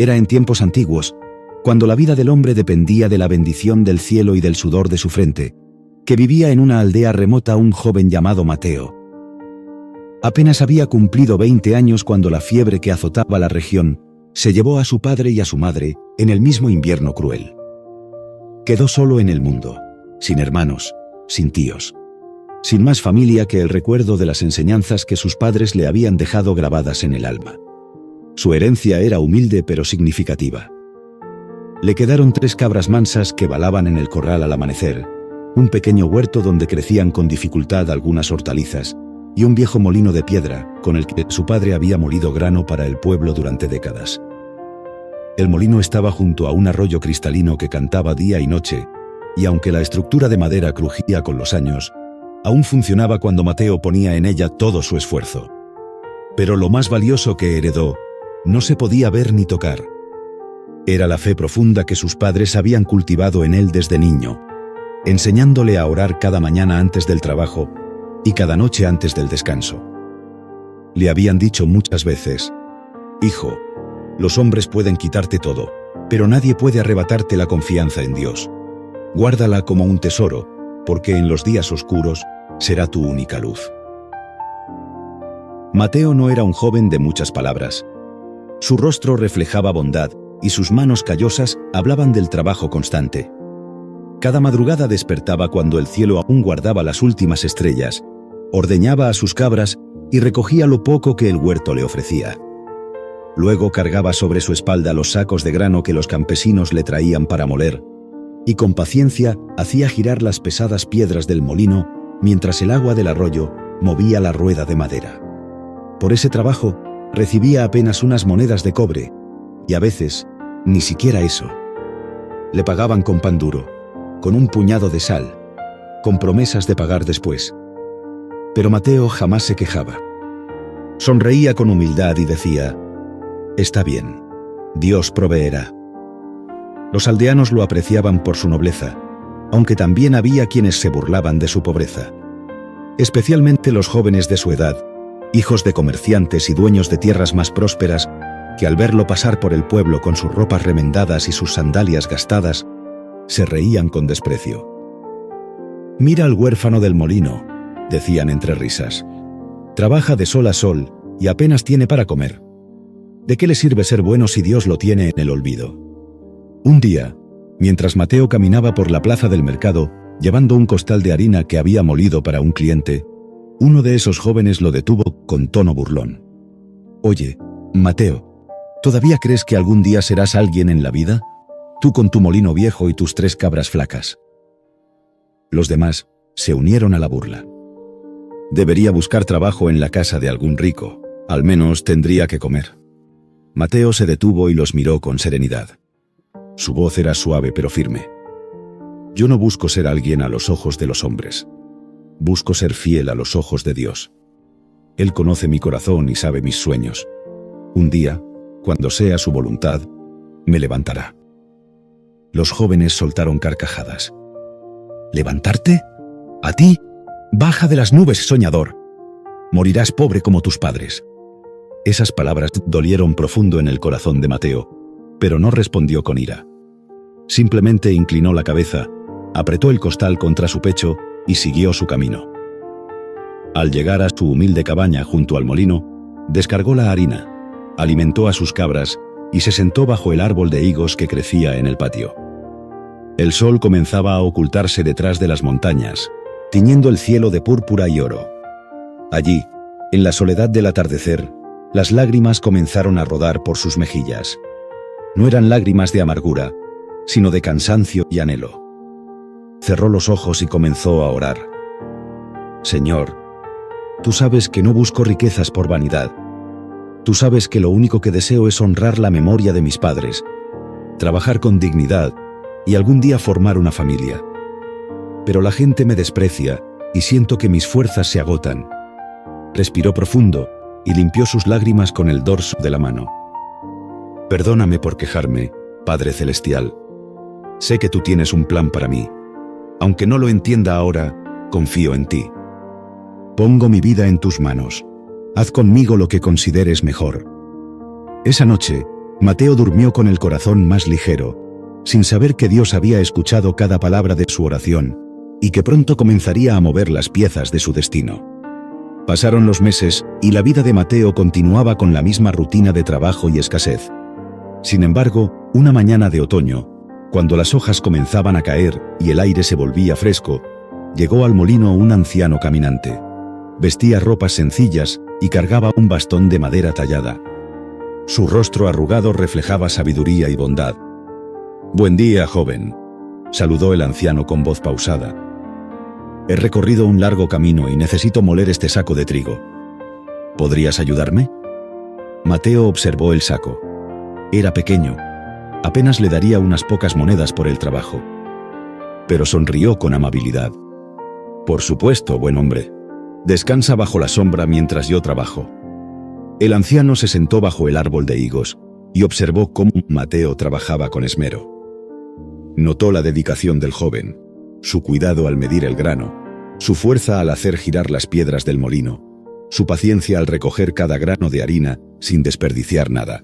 Era en tiempos antiguos, cuando la vida del hombre dependía de la bendición del cielo y del sudor de su frente, que vivía en una aldea remota un joven llamado Mateo. Apenas había cumplido 20 años cuando la fiebre que azotaba la región se llevó a su padre y a su madre en el mismo invierno cruel. Quedó solo en el mundo, sin hermanos, sin tíos, sin más familia que el recuerdo de las enseñanzas que sus padres le habían dejado grabadas en el alma. Su herencia era humilde pero significativa. Le quedaron 3 cabras mansas que balaban en el corral al amanecer, un pequeño huerto donde crecían con dificultad algunas hortalizas y un viejo molino de piedra con el que su padre había molido grano para el pueblo durante décadas. El molino estaba junto a un arroyo cristalino que cantaba día y noche, y aunque la estructura de madera crujía con los años, aún funcionaba cuando Mateo ponía en ella todo su esfuerzo. Pero lo más valioso que heredó no se podía ver ni tocar. Era la fe profunda que sus padres habían cultivado en él desde niño, enseñándole a orar cada mañana antes del trabajo y cada noche antes del descanso. Le habían dicho muchas veces: «Hijo, los hombres pueden quitarte todo, pero nadie puede arrebatarte la confianza en Dios. Guárdala como un tesoro, porque en los días oscuros será tu única luz». Mateo no era un joven de muchas palabras. Su rostro reflejaba bondad y sus manos callosas hablaban del trabajo constante. Cada madrugada despertaba cuando el cielo aún guardaba las últimas estrellas, ordeñaba a sus cabras y recogía lo poco que el huerto le ofrecía. Luego cargaba sobre su espalda los sacos de grano que los campesinos le traían para moler, y con paciencia hacía girar las pesadas piedras del molino mientras el agua del arroyo movía la rueda de madera. Por ese trabajo recibía apenas unas monedas de cobre, y a veces ni siquiera eso. Le pagaban con pan duro, con un puñado de sal, con promesas de pagar después. Pero Mateo jamás se quejaba. Sonreía con humildad y decía: «Está bien, Dios proveerá». Los aldeanos lo apreciaban por su nobleza, aunque también había quienes se burlaban de su pobreza. Especialmente los jóvenes de su edad, hijos de comerciantes y dueños de tierras más prósperas, que al verlo pasar por el pueblo con sus ropas remendadas y sus sandalias gastadas, se reían con desprecio. «Mira al huérfano del molino», decían entre risas. «Trabaja de sol a sol y apenas tiene para comer. ¿De qué le sirve ser bueno si Dios lo tiene en el olvido?». Un día, mientras Mateo caminaba por la plaza del mercado, llevando un costal de harina que había molido para un cliente, uno de esos jóvenes lo detuvo con tono burlón. «Oye, Mateo, ¿todavía crees que algún día serás alguien en la vida? Tú con tu molino viejo y tus 3 cabras flacas». Los demás se unieron a la burla. «Debería buscar trabajo en la casa de algún rico, al menos tendría que comer». Mateo se detuvo y los miró con serenidad. Su voz era suave pero firme. «Yo no busco ser alguien a los ojos de los hombres. Busco ser fiel a los ojos de Dios. Él conoce mi corazón y sabe mis sueños. Un día, cuando sea su voluntad, me levantará». Los jóvenes soltaron carcajadas. «¿Levantarte? ¿A ti? Baja de las nubes, soñador. Morirás pobre como tus padres». Esas palabras dolieron profundo en el corazón de Mateo, pero no respondió con ira. Simplemente inclinó la cabeza, apretó el costal contra su pecho y siguió su camino. Al llegar a su humilde cabaña junto al molino, descargó la harina, alimentó a sus cabras y se sentó bajo el árbol de higos que crecía en el patio. El sol comenzaba a ocultarse detrás de las montañas, tiñendo el cielo de púrpura y oro. Allí, en la soledad del atardecer, las lágrimas comenzaron a rodar por sus mejillas. No eran lágrimas de amargura, sino de cansancio y anhelo. Cerró los ojos y comenzó a orar. «Señor, tú sabes que no busco riquezas por vanidad. Tú sabes que lo único que deseo es honrar la memoria de mis padres, trabajar con dignidad y algún día formar una familia. Pero la gente me desprecia y siento que mis fuerzas se agotan». Respiró profundo y limpió sus lágrimas con el dorso de la mano. «Perdóname por quejarme, Padre Celestial. Sé que tú tienes un plan para mí. Aunque no lo entienda ahora, confío en ti. Pongo mi vida en tus manos. Haz conmigo lo que consideres mejor». Esa noche, Mateo durmió con el corazón más ligero, sin saber que Dios había escuchado cada palabra de su oración, y que pronto comenzaría a mover las piezas de su destino. Pasaron los meses, y la vida de Mateo continuaba con la misma rutina de trabajo y escasez. Sin embargo, una mañana de otoño, cuando las hojas comenzaban a caer y el aire se volvía fresco, llegó al molino un anciano caminante. Vestía ropas sencillas y cargaba un bastón de madera tallada. Su rostro arrugado reflejaba sabiduría y bondad. «Buen día, joven», saludó el anciano con voz pausada. «He recorrido un largo camino y necesito moler este saco de trigo. ¿Podrías ayudarme?» Mateo observó el saco. Era pequeño. Apenas le daría unas pocas monedas por el trabajo. Pero sonrió con amabilidad. «Por supuesto, buen hombre. Descansa bajo la sombra mientras yo trabajo». El anciano se sentó bajo el árbol de higos y observó cómo Mateo trabajaba con esmero. Notó la dedicación del joven, su cuidado al medir el grano, su fuerza al hacer girar las piedras del molino, su paciencia al recoger cada grano de harina sin desperdiciar nada.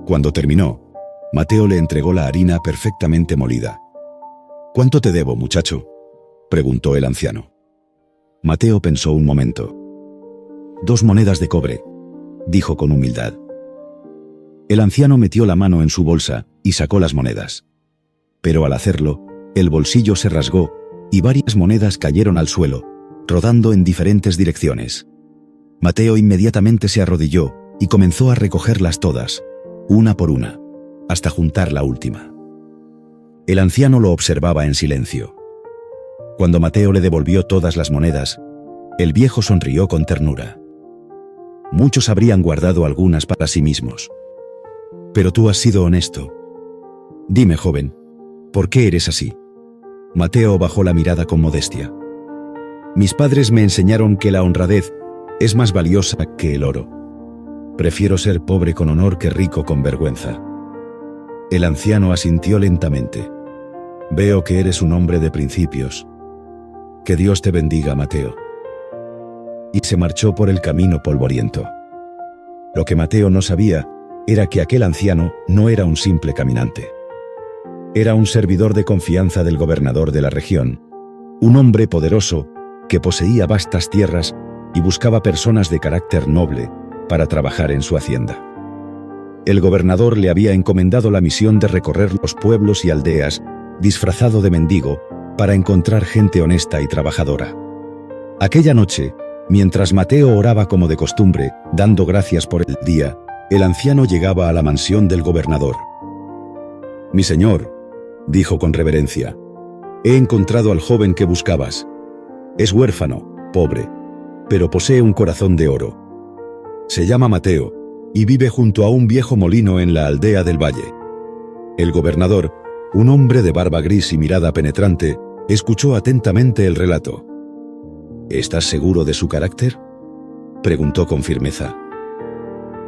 Cuando terminó, Mateo le entregó la harina perfectamente molida. «¿Cuánto te debo, muchacho?», preguntó el anciano. Mateo pensó un momento. «2 monedas de cobre», dijo con humildad. El anciano metió la mano en su bolsa y sacó las monedas. Pero al hacerlo, el bolsillo se rasgó y varias monedas cayeron al suelo, rodando en diferentes direcciones. Mateo inmediatamente se arrodilló y comenzó a recogerlas todas, una por una, hasta juntar la última. El anciano lo observaba en silencio. Cuando Mateo le devolvió todas las monedas, el viejo sonrió con ternura. Muchos habrían guardado algunas para sí mismos. Pero tú has sido honesto. Dime, joven, ¿por qué eres así? Mateo bajó la mirada con modestia. Mis padres me enseñaron que la honradez es más valiosa que el oro. Prefiero ser pobre con honor que rico con vergüenza. El anciano asintió lentamente. Veo que eres un hombre de principios. Que Dios te bendiga, Mateo. Y se marchó por el camino polvoriento. Lo que Mateo no sabía era que aquel anciano no era un simple caminante. Era un servidor de confianza del gobernador de la región, un hombre poderoso que poseía vastas tierras y buscaba personas de carácter noble para trabajar en su hacienda. El gobernador le había encomendado la misión de recorrer los pueblos y aldeas disfrazado de mendigo para encontrar gente honesta y trabajadora. Aquella noche, mientras Mateo oraba como de costumbre, dando gracias por el día, el anciano llegaba a la mansión del gobernador. «Mi señor», dijo con reverencia, «he encontrado al joven que buscabas. Es huérfano, pobre, pero posee un corazón de oro. Se llama Mateo y vive junto a un viejo molino en la aldea del valle». El gobernador, un hombre de barba gris y mirada penetrante, escuchó atentamente el relato. «¿Estás seguro de su carácter?», preguntó con firmeza.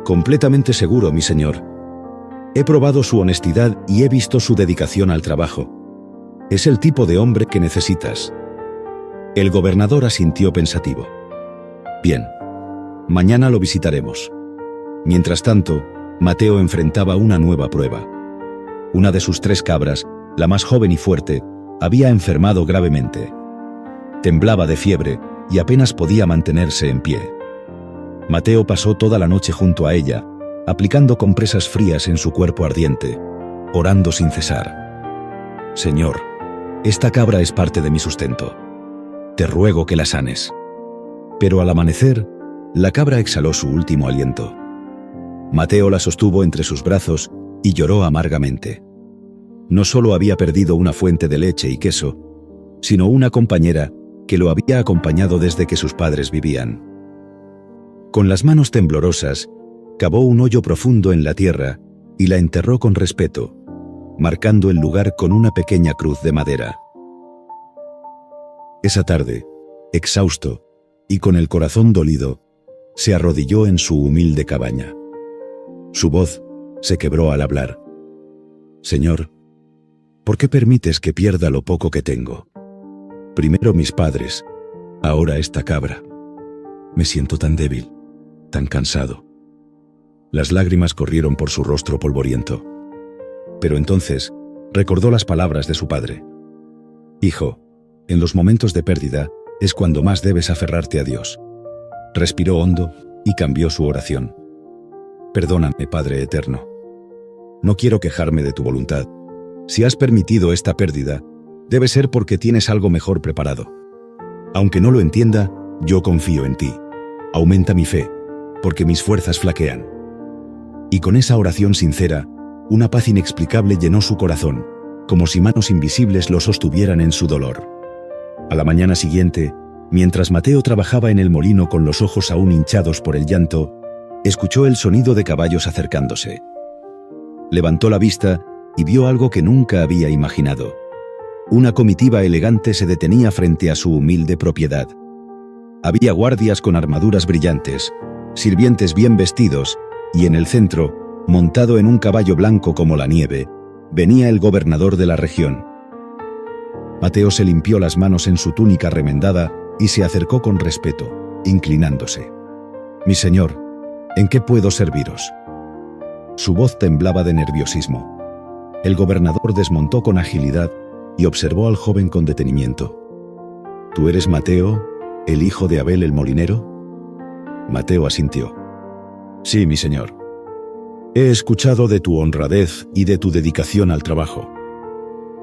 «Completamente seguro, mi señor. He probado su honestidad y he visto su dedicación al trabajo. Es el tipo de hombre que necesitas». El gobernador asintió pensativo. «Bien, mañana lo visitaremos». Mientras tanto, Mateo enfrentaba una nueva prueba. Una de sus 3 cabras, la más joven y fuerte, había enfermado gravemente. Temblaba de fiebre y apenas podía mantenerse en pie. Mateo pasó toda la noche junto a ella, aplicando compresas frías en su cuerpo ardiente, orando sin cesar. «Señor, esta cabra es parte de mi sustento. Te ruego que la sanes». Pero al amanecer, la cabra exhaló su último aliento. Mateo la sostuvo entre sus brazos y lloró amargamente. No solo había perdido una fuente de leche y queso, sino una compañera que lo había acompañado desde que sus padres vivían. Con las manos temblorosas, cavó un hoyo profundo en la tierra y la enterró con respeto, marcando el lugar con una pequeña cruz de madera. Esa tarde, exhausto y con el corazón dolido, se arrodilló en su humilde cabaña. Su voz se quebró al hablar. «Señor, ¿por qué permites que pierda lo poco que tengo? Primero mis padres, ahora esta cabra. Me siento tan débil, tan cansado. Las lágrimas corrieron por su rostro polvoriento. Pero entonces recordó las palabras de su padre. Hijo, en los momentos de pérdida es cuando más debes aferrarte a Dios. Respiró hondo y cambió su oración. Perdóname, Padre eterno. No quiero quejarme de tu voluntad. Si has permitido esta pérdida, debe ser porque tienes algo mejor preparado. Aunque no lo entienda, yo confío en ti. Aumenta mi fe, porque mis fuerzas flaquean. Y con esa oración sincera, una paz inexplicable llenó su corazón, como si manos invisibles lo sostuvieran en su dolor. A la mañana siguiente, mientras Mateo trabajaba en el molino con los ojos aún hinchados por el llanto, escuchó el sonido de caballos acercándose. Levantó la vista y vio algo que nunca había imaginado. Una comitiva elegante se detenía frente a su humilde propiedad. Había guardias con armaduras brillantes, sirvientes bien vestidos, y en el centro, montado en un caballo blanco como la nieve, venía el gobernador de la región. Mateo se limpió las manos en su túnica remendada y se acercó con respeto, inclinándose. «Mi señor, ¿en qué puedo serviros?». Su voz temblaba de nerviosismo. El gobernador desmontó con agilidad y observó al joven con detenimiento. «¿Tú eres Mateo, el hijo de Abel el molinero?». Mateo asintió. «Sí, mi señor. He escuchado de tu honradez y de tu dedicación al trabajo»,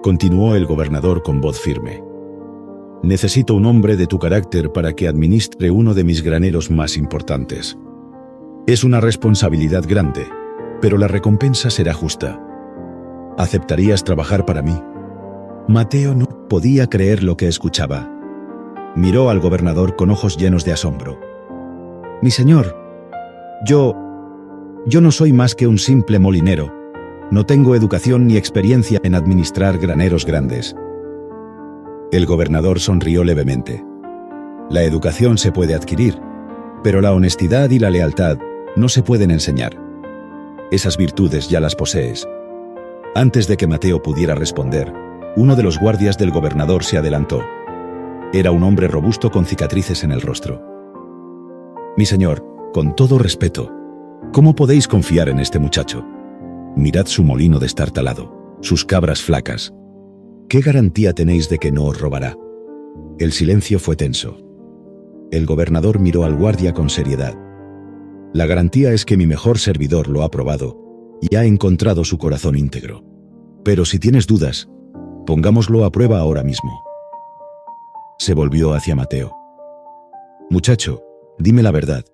continuó el gobernador con voz firme. «Necesito un hombre de tu carácter para que administre uno de mis graneros más importantes. Es una responsabilidad grande, pero la recompensa será justa. ¿Aceptarías trabajar para mí?». Mateo no podía creer lo que escuchaba. Miró al gobernador con ojos llenos de asombro. «Mi señor, yo no soy más que un simple molinero. No tengo educación ni experiencia en administrar graneros grandes». El gobernador sonrió levemente. «La educación se puede adquirir, pero la honestidad y la lealtad no se pueden enseñar. Esas virtudes ya las posees». Antes de que Mateo pudiera responder, uno de los guardias del gobernador se adelantó. Era un hombre robusto con cicatrices en el rostro. «Mi señor, con todo respeto, ¿cómo podéis confiar en este muchacho? Mirad su molino destartalado, sus cabras flacas. ¿Qué garantía tenéis de que no os robará?». El silencio fue tenso. El gobernador miró al guardia con seriedad. «La garantía es que mi mejor servidor lo ha probado y ha encontrado su corazón íntegro. Pero si tienes dudas, pongámoslo a prueba ahora mismo». Se volvió hacia Mateo. «Muchacho, dime la verdad.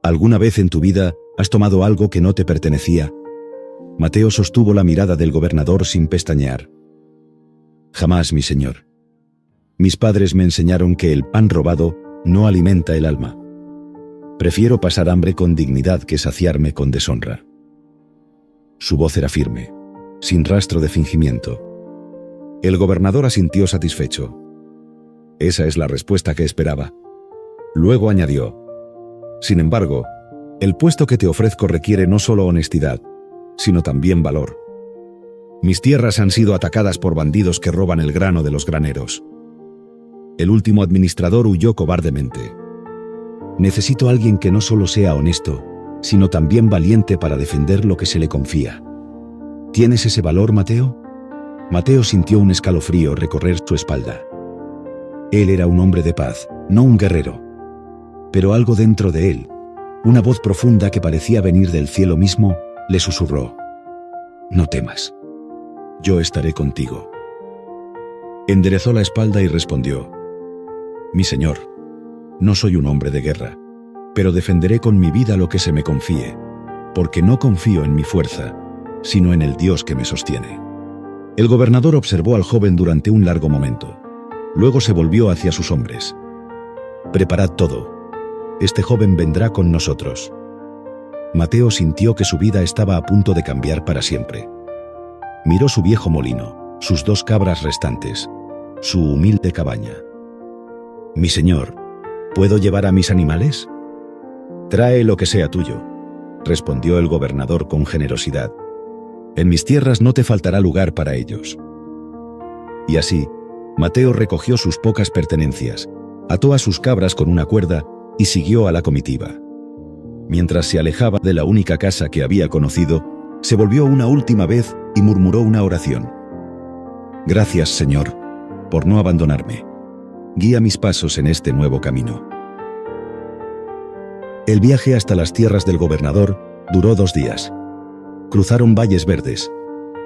¿Alguna vez en tu vida has tomado algo que no te pertenecía?». Mateo sostuvo la mirada del gobernador sin pestañear. «Jamás, mi señor. Mis padres me enseñaron que el pan robado no alimenta el alma. Prefiero pasar hambre con dignidad que saciarme con deshonra». Su voz era firme, sin rastro de fingimiento. El gobernador asintió satisfecho. Esa es la respuesta que esperaba. Luego añadió: «Sin embargo, el puesto que te ofrezco requiere no solo honestidad, sino también valor. Mis tierras han sido atacadas por bandidos que roban el grano de los graneros. El último administrador huyó cobardemente. Necesito a alguien que no solo sea honesto, sino también valiente para defender lo que se le confía. ¿Tienes ese valor, Mateo?». Mateo sintió un escalofrío recorrer su espalda. Él era un hombre de paz, no un guerrero. Pero algo dentro de él, una voz profunda que parecía venir del cielo mismo, le susurró: «No temas. Yo estaré contigo». Enderezó la espalda y respondió: «Mi señor, no soy un hombre de guerra, pero defenderé con mi vida lo que se me confíe, porque no confío en mi fuerza, sino en el Dios que me sostiene». El gobernador observó al joven durante un largo momento. Luego se volvió hacia sus hombres. «Preparad todo. Este joven vendrá con nosotros». Mateo sintió que su vida estaba a punto de cambiar para siempre. Miró su viejo molino, sus 2 cabras restantes, su humilde cabaña. «Mi señor, ¿puedo llevar a mis animales?». «Trae lo que sea tuyo», respondió el gobernador con generosidad. «En mis tierras no te faltará lugar para ellos». Y así, Mateo recogió sus pocas pertenencias, ató a sus cabras con una cuerda y siguió a la comitiva. Mientras se alejaba de la única casa que había conocido, se volvió una última vez y murmuró una oración. Gracias, Señor, por no abandonarme. Guía mis pasos en este nuevo camino. El viaje hasta las tierras del gobernador duró 2 días. Cruzaron valles verdes,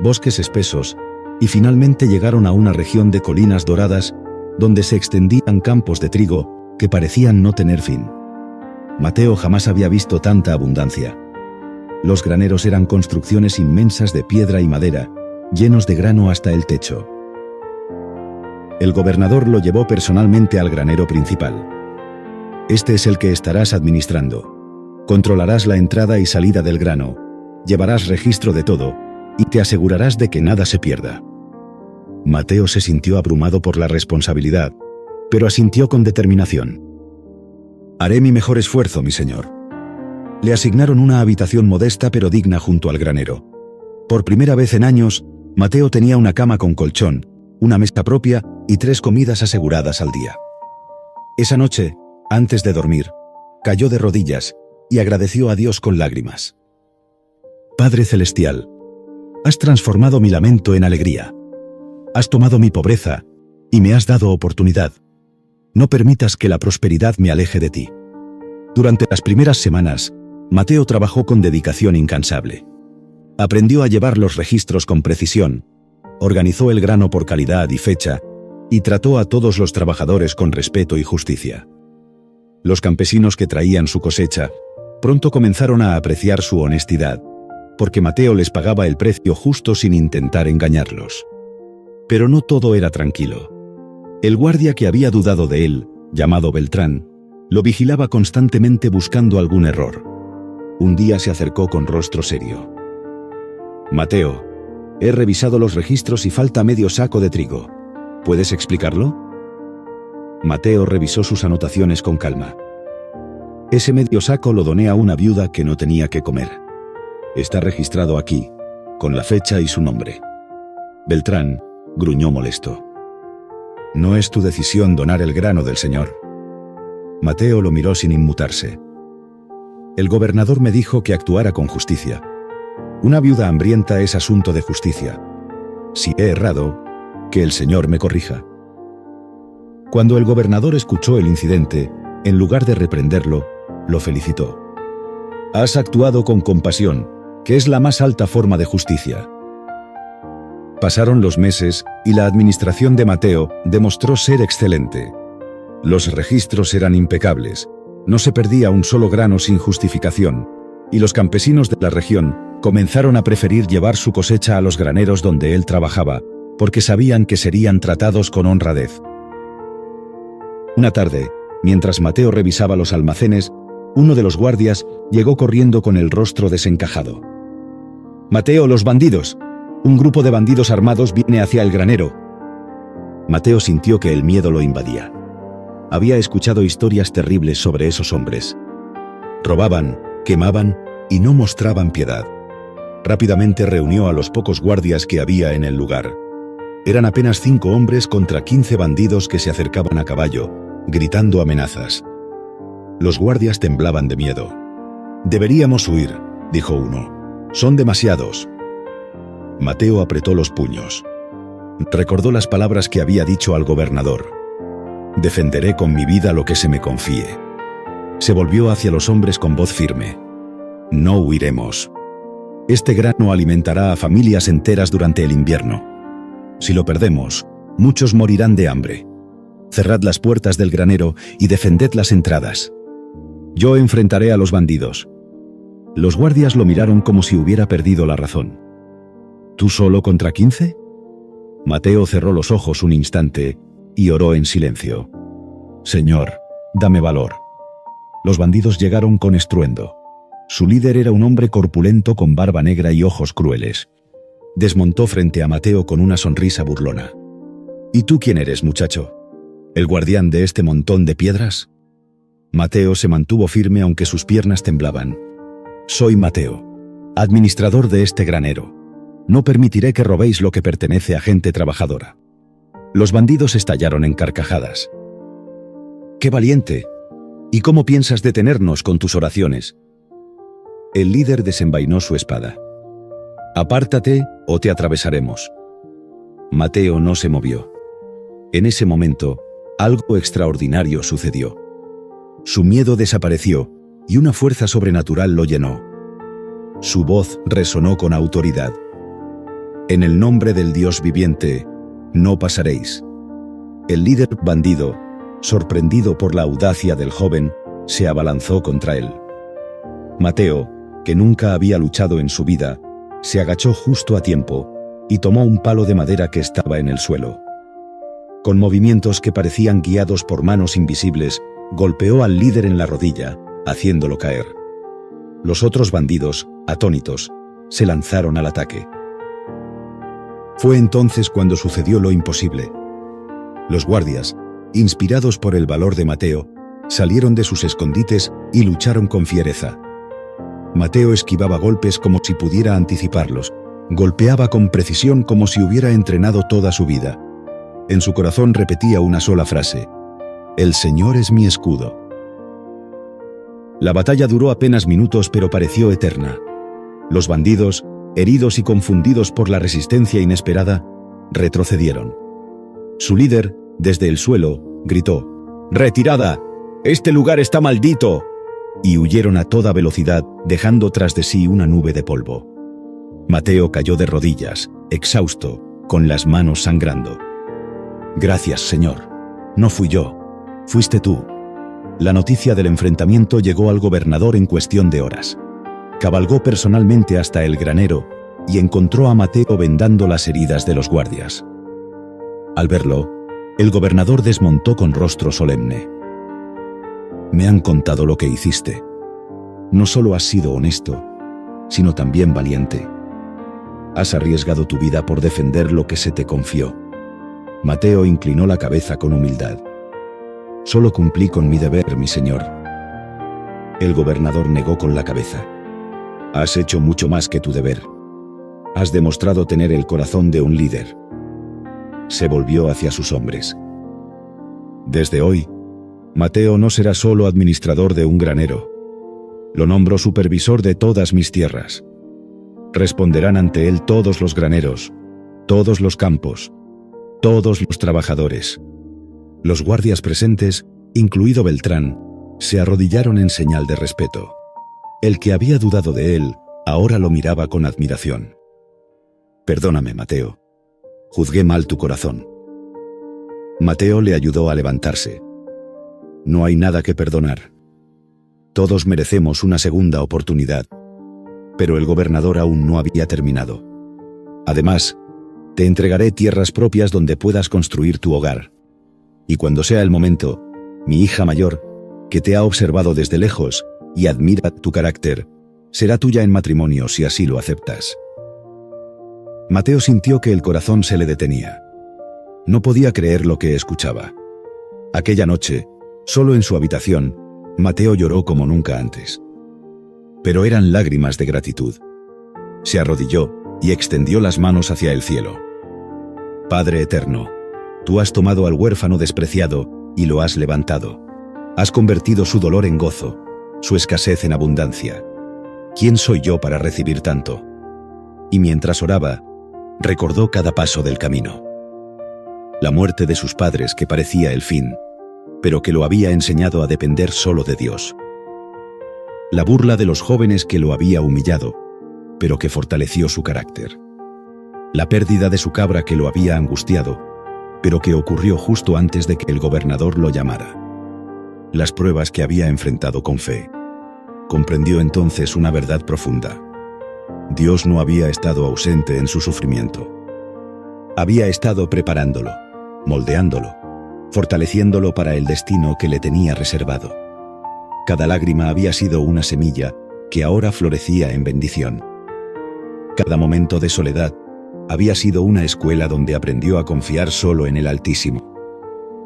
bosques espesos, y finalmente llegaron a una región de colinas doradas donde se extendían campos de trigo que parecían no tener fin. Mateo jamás había visto tanta abundancia. Los graneros eran construcciones inmensas de piedra y madera, llenos de grano hasta el techo. El gobernador lo llevó personalmente al granero principal. Este es el que estarás administrando. Controlarás la entrada y salida del grano, llevarás registro de todo, y te asegurarás de que nada se pierda. Mateo se sintió abrumado por la responsabilidad, pero asintió con determinación. Haré mi mejor esfuerzo, mi señor. Le asignaron una habitación modesta pero digna junto al granero. Por primera vez en años, Mateo tenía una cama con colchón, una mesa propia y 3 comidas aseguradas al día. Esa noche, antes de dormir, cayó de rodillas y agradeció a Dios con lágrimas. Padre Celestial, has transformado mi lamento en alegría. Has tomado mi pobreza y me has dado oportunidad. No permitas que la prosperidad me aleje de ti. Durante las primeras semanas, Mateo trabajó con dedicación incansable. Aprendió a llevar los registros con precisión, organizó el grano por calidad y fecha, y trató a todos los trabajadores con respeto y justicia. Los campesinos que traían su cosecha pronto comenzaron a apreciar su honestidad, porque Mateo les pagaba el precio justo sin intentar engañarlos. Pero no todo era tranquilo. El guardia que había dudado de él, llamado Beltrán, lo vigilaba constantemente buscando algún error. Un día se acercó con rostro serio. Mateo, he revisado los registros y falta medio saco de trigo. ¿Puedes explicarlo? Mateo revisó sus anotaciones con calma. Ese medio saco lo doné a una viuda que no tenía que comer. Está registrado aquí, con la fecha y su nombre. Beltrán gruñó molesto. No es tu decisión donar el grano del Señor. Mateo lo miró sin inmutarse. El gobernador me dijo que actuara con justicia. Una viuda hambrienta es asunto de justicia. Si he errado, que el Señor me corrija. Cuando el gobernador escuchó el incidente, en lugar de reprenderlo, lo felicitó. Has actuado con compasión, que es la más alta forma de justicia. Pasaron los meses y la administración de Mateo demostró ser excelente. Los registros eran impecables, no se perdía un solo grano sin justificación, y los campesinos de la región comenzaron a preferir llevar su cosecha a los graneros donde él trabajaba, porque sabían que serían tratados con honradez. Una tarde, mientras Mateo revisaba los almacenes, uno de los guardias llegó corriendo con el rostro desencajado. «Mateo, los bandidos. Un grupo de bandidos armados viene hacia el granero». Mateo sintió que el miedo lo invadía. Había escuchado historias terribles sobre esos hombres. Robaban, quemaban y no mostraban piedad. Rápidamente reunió a los pocos guardias que había en el lugar. Eran apenas 5 hombres contra 15 bandidos que se acercaban a caballo, gritando amenazas. Los guardias temblaban de miedo. «Deberíamos huir», dijo uno. «Son demasiados». Mateo apretó los puños. Recordó las palabras que había dicho al gobernador. «Defenderé con mi vida lo que se me confíe». Se volvió hacia los hombres con voz firme. «No huiremos. Este grano alimentará a familias enteras durante el invierno. Si lo perdemos, muchos morirán de hambre. Cerrad las puertas del granero y defended las entradas. Yo enfrentaré a los bandidos». Los guardias lo miraron como si hubiera perdido la razón. ¿Tú solo contra 15? Mateo cerró los ojos un instante y oró en silencio. «Señor, dame valor». Los bandidos llegaron con estruendo. Su líder era un hombre corpulento con barba negra y ojos crueles. Desmontó frente a Mateo con una sonrisa burlona. «¿Y tú quién eres, muchacho? ¿El guardián de este montón de piedras?» Mateo se mantuvo firme aunque sus piernas temblaban. «Soy Mateo, administrador de este granero. No permitiré que robéis lo que pertenece a gente trabajadora». Los bandidos estallaron en carcajadas. «¡Qué valiente! ¿Y cómo piensas detenernos con tus oraciones? el líder desenvainó su espada. «Apártate o te atravesaremos». Mateo no se movió. En ese momento, algo extraordinario sucedió. Su miedo desapareció y una fuerza sobrenatural lo llenó. Su voz resonó con autoridad. «En el nombre del Dios viviente, no pasaréis». El líder bandido, sorprendido por la audacia del joven, se abalanzó contra él. Mateo, que nunca había luchado en su vida, se agachó justo a tiempo y tomó un palo de madera que estaba en el suelo. Con movimientos que parecían guiados por manos invisibles, golpeó al líder en la rodilla, haciéndolo caer. Los otros bandidos, atónitos, se lanzaron al ataque. Fue entonces cuando sucedió lo imposible. Los guardias, inspirados por el valor de Mateo, salieron de sus escondites y lucharon con fiereza. Mateo esquivaba golpes como si pudiera anticiparlos, golpeaba con precisión como si hubiera entrenado toda su vida. En su corazón repetía una sola frase: «El Señor es mi escudo». La batalla duró apenas minutos, pero pareció eterna. Los bandidos, heridos y confundidos por la resistencia inesperada, retrocedieron. Su líder, desde el suelo, gritó: «¡Retirada! ¡Este lugar está maldito!», y huyeron a toda velocidad, dejando tras de sí una nube de polvo. Mateo cayó de rodillas, exhausto, con las manos sangrando. «Gracias, Señor. No fui yo. Fuiste tú». La noticia del enfrentamiento llegó al gobernador en cuestión de horas. Cabalgó personalmente hasta el granero y encontró a Mateo vendando las heridas de los guardias. Al verlo, el gobernador desmontó con rostro solemne. «Me han contado lo que hiciste. No solo has sido honesto, sino también valiente. Has arriesgado tu vida por defender lo que se te confió». Mateo inclinó la cabeza con humildad. «Solo cumplí con mi deber, mi señor». El gobernador negó con la cabeza. «Has hecho mucho más que tu deber. Has demostrado tener el corazón de un líder». Se volvió hacia sus hombres. «Desde hoy, Mateo no será solo administrador de un granero. Lo nombro supervisor de todas mis tierras. Responderán ante él todos los graneros, todos los campos, todos los trabajadores». Los guardias presentes, incluido Beltrán, se arrodillaron en señal de respeto. El que había dudado de él, ahora lo miraba con admiración. «Perdóname, Mateo. Juzgué mal tu corazón». Mateo le ayudó a levantarse. «No hay nada que perdonar. Todos merecemos una segunda oportunidad». Pero el gobernador aún no había terminado. «Además, te entregaré tierras propias donde puedas construir tu hogar. Y cuando sea el momento, mi hija mayor, que te ha observado desde lejos y admira tu carácter, será tuya en matrimonio si así lo aceptas». Mateo sintió que el corazón se le detenía. No podía creer lo que escuchaba. Aquella noche, solo en su habitación, Mateo lloró como nunca antes. Pero eran lágrimas de gratitud. Se arrodilló y extendió las manos hacia el cielo. «Padre eterno, tú has tomado al huérfano despreciado y lo has levantado. Has convertido su dolor en gozo, su escasez en abundancia. ¿Quién soy yo para recibir tanto?». Y mientras oraba, recordó cada paso del camino. La muerte de sus padres, que parecía el fin, pero que lo había enseñado a depender solo de Dios. La burla de los jóvenes, que lo había humillado, pero que fortaleció su carácter. La pérdida de su cabra, que lo había angustiado, pero que ocurrió justo antes de que el gobernador lo llamara. Las pruebas que había enfrentado con fe. Comprendió entonces una verdad profunda. Dios no había estado ausente en su sufrimiento. Había estado preparándolo, moldeándolo, fortaleciéndolo para el destino que le tenía reservado. Cada lágrima había sido una semilla que ahora florecía en bendición. Cada momento de soledad había sido una escuela donde aprendió a confiar solo en el Altísimo.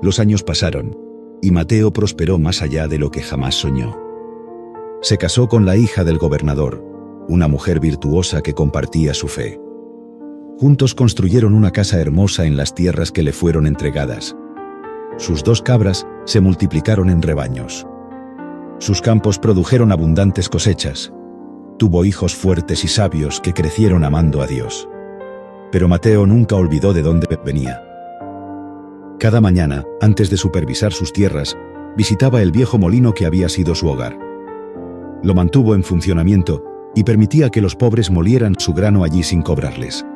Los años pasaron, y Mateo prosperó más allá de lo que jamás soñó. Se casó con la hija del gobernador, una mujer virtuosa que compartía su fe. Juntos construyeron una casa hermosa en las tierras que le fueron entregadas. Sus 2 cabras se multiplicaron en rebaños. Sus campos produjeron abundantes cosechas. tuvo hijos fuertes y sabios que crecieron amando a Dios. Pero Mateo nunca olvidó de dónde venía. Cada mañana, antes de supervisar sus tierras, visitaba el viejo molino que había sido su hogar. Lo mantuvo en funcionamiento y permitía que los pobres molieran su grano allí sin cobrarles.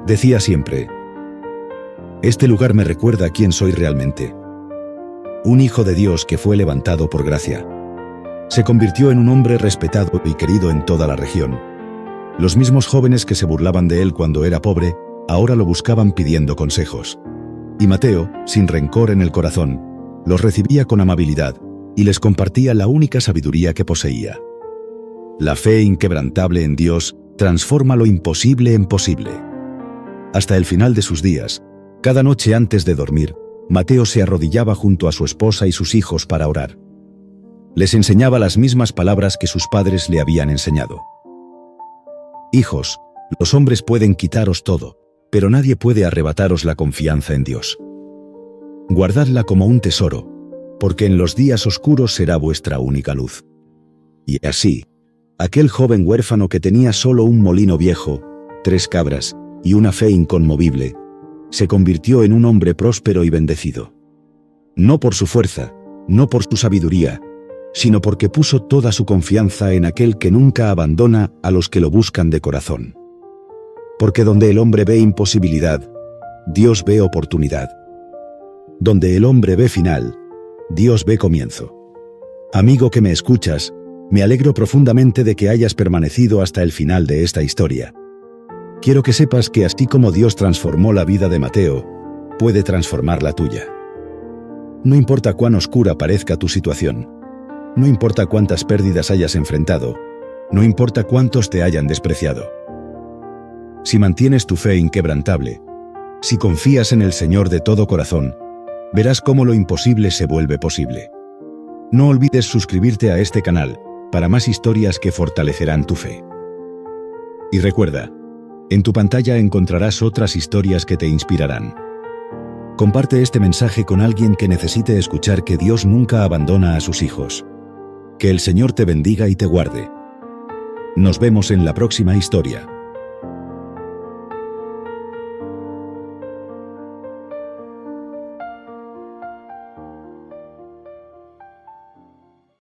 Decía siempre: «Este lugar me recuerda a quién soy realmente. Un hijo de Dios que fue levantado por gracia». Se convirtió en un hombre respetado y querido en toda la región. Los mismos jóvenes que se burlaban de él cuando era pobre, ahora lo buscaban pidiendo consejos. Y Mateo, sin rencor en el corazón, los recibía con amabilidad y les compartía la única sabiduría que poseía. La fe inquebrantable en Dios transforma lo imposible en posible. Hasta el final de sus días, cada noche antes de dormir, Mateo se arrodillaba junto a su esposa y sus hijos para orar. Les enseñaba las mismas palabras que sus padres le habían enseñado. «Hijos, los hombres pueden quitaros todo, pero nadie puede arrebataros la confianza en Dios. Guardadla como un tesoro, porque en los días oscuros será vuestra única luz». Y así, aquel joven huérfano que tenía solo un molino viejo, 3 cabras y una fe inconmovible, se convirtió en un hombre próspero y bendecido. No por su fuerza, no por su sabiduría, sino porque puso toda su confianza en aquel que nunca abandona a los que lo buscan de corazón. Porque donde el hombre ve imposibilidad, Dios ve oportunidad. Donde el hombre ve final, Dios ve comienzo. Amigo que me escuchas, me alegro profundamente de que hayas permanecido hasta el final de esta historia. Quiero que sepas que así como Dios transformó la vida de Mateo, puede transformar la tuya. No importa cuán oscura parezca tu situación, no importa cuántas pérdidas hayas enfrentado, no importa cuántos te hayan despreciado. Si mantienes tu fe inquebrantable, si confías en el Señor de todo corazón, verás cómo lo imposible se vuelve posible. No olvides suscribirte a este canal para más historias que fortalecerán tu fe. Y recuerda, en tu pantalla encontrarás otras historias que te inspirarán. Comparte este mensaje con alguien que necesite escuchar que Dios nunca abandona a sus hijos. Que el Señor te bendiga y te guarde. Nos vemos en la próxima historia.